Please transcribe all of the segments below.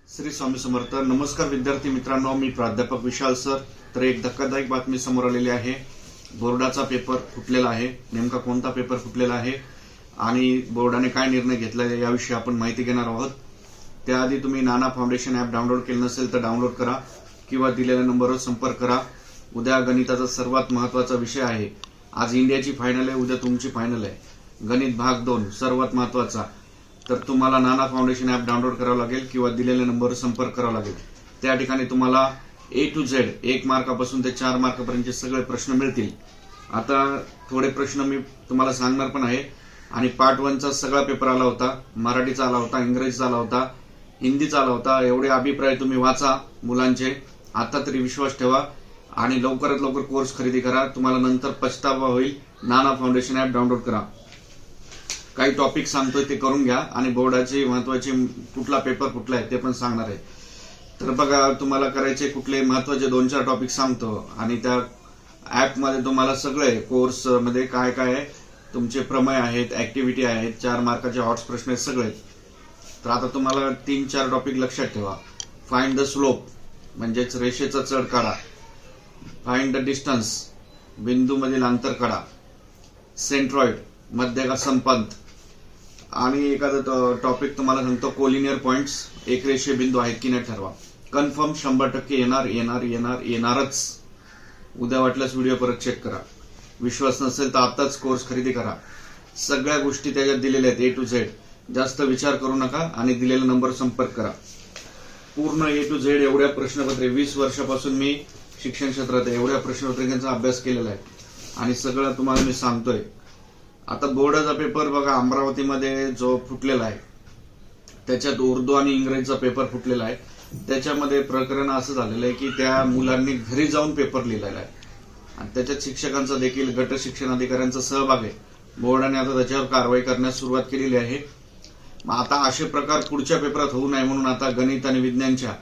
श्री स्वामी समर्थ. नमस्कार विद्यार्थी मित्रांनो, मी प्राध्यापक विशाल सर. तर एक धक्कादायक बातमी समोर आलेली आहे. बोर्डाचा पेपर फुटलेला आहे. नेमका कोणता पेपर फुटलेला आहे आणि बोर्डाने काय निर्णय घेतला याविषयी आपण माहिती घेणार आहोत. त्याआधी तुम्ही नाना फाउंडेशन ॲप डाउनलोड केलं नसेल तर डाउनलोड करा किंवा दिलेल्या नंबरवर संपर्क करा. उद्या गणिताचा सर्वात महत्त्वाचा विषय आहे. आज इंडियाची फायनल आहे, उद्या तुमची फायनल आहे. गणित भाग 2 सर्वात महत्त्वाचा. तर तुम्हाला नाना फाउंडेशन ॲप डाउनलोड करावं लागेल किंवा दिलेल्या नंबरवर संपर्क करावा लागेल. त्या ठिकाणी तुम्हाला A to Z 1 मार्कापासून ते 4 मार्कापर्यंतचे सगळे प्रश्न मिळतील. आता थोडे प्रश्न मी तुम्हाला सांगणार पण आहे. आणि पार्ट 1चा सगळा पेपर आला होता. मराठीचा आला होता, इंग्रजीचा आला होता, हिंदीचा आला होता. एवढे अभिप्राय तुम्ही वाचा मुलांचे. आता तरी विश्वास ठेवा आणि लवकरात लवकर कोर्स खरेदी करा. तुम्हाला नंतर पछतावा होईल. नाना फाउंडेशन ॲप डाउनलोड करा. काही टॉपिक सांगतोय ते करून घ्या आणि बोर्डाचे महत्वाचे कुठला पेपर कुठला आहे ते पण सांगणार आहे. तर बघा, तुम्हाला करायचे कुठले महत्वाचे 2-4 टॉपिक सांगतो आणि त्या ॲपमध्ये तुम्हाला सगळे कोर्स मध्ये काय काय आहे, तुमचे प्रमेय आहेत, ऍक्टिव्हिटी आहेत, 4 मार्काचे हॉट्स प्रश्न आहेत सगळे. तर आता तुम्हाला 3-4 टॉपिक लक्षात ठेवा. फाइंड द स्लोप म्हणजेच रेषेचा चढ काढा. फाइंड द डिस्टन्स बिंदूमधील अंतर काढा. सेंट्रॉइड मध्य का संपंत. आणि एखादा टॉपिक तुम्हाला सांगतो कोलिनियर पॉइंट्स, एक रेषीय बिंदू आहेत की नाही ठरवा. कन्फर्म 100% येणारच. उद्या वाटल्यास व्हिडिओ परत चेक करा. विश्वास नसेल तर आताच कोर्स खरेदी करा. सगळ्या गोष्टी त्याच्यात दिलेल्या आहेत A to Z. जास्त विचार करू नका आणि दिलेल्या नंबर संपर्क करा. पूर्ण A to Z एवढ्या प्रश्नपत्रे 20 वर्षापासून मी शिक्षण क्षेत्रात एवढ्या प्रश्नपत्रिकांचा अभ्यास केलेला आहे आणि सगळं तुम्हाला मी सांगतोय. आता बोर्डाचा पेपर बघा, अमरावतीमध्ये जो फुटलेला आहे त्याच्यात उर्दू आणि इंग्रजीचा पेपर फुटलेला आहे. त्याच्यामध्ये प्रकरण असं झालेलं आहे की त्या मुलांनी घरी जाऊन पेपर लिहिलेला आहे आणि त्याच्यात शिक्षकांचा देखील गट शिक्षण अधिकाऱ्यांचा सहभाग आहे. बोर्डाने आता त्याच्यावर कारवाई करण्यास सुरुवात केलेली आहे. आता असे प्रकार पुढच्या पेपरात होऊ नये म्हणून आता गणित आणि विज्ञानच्या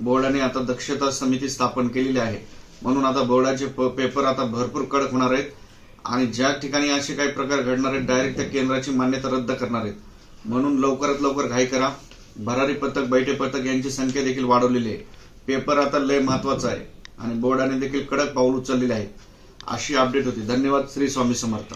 बोर्डाने आता दक्षता समिती स्थापन केलेली आहे. म्हणून आता बोर्डाचे पेपर आता भरपूर कडक होणार आहेत आणि ज्या ठिकाणी असे काही प्रकार घडणार आहेत डायरेक्ट त्या केंद्राची मान्यता रद्द करणार आहेत. म्हणून लवकरात लवकर घाई करा. भरारी पथक, बैठे पथक यांची संख्या देखील वाढवलेली आहे. पेपर आता लय महत्वाचा आहे आणि बोर्डाने देखील कडक पाऊल उचललेले आहे. अशी अपडेट होती. धन्यवाद. श्री स्वामी समर्थ.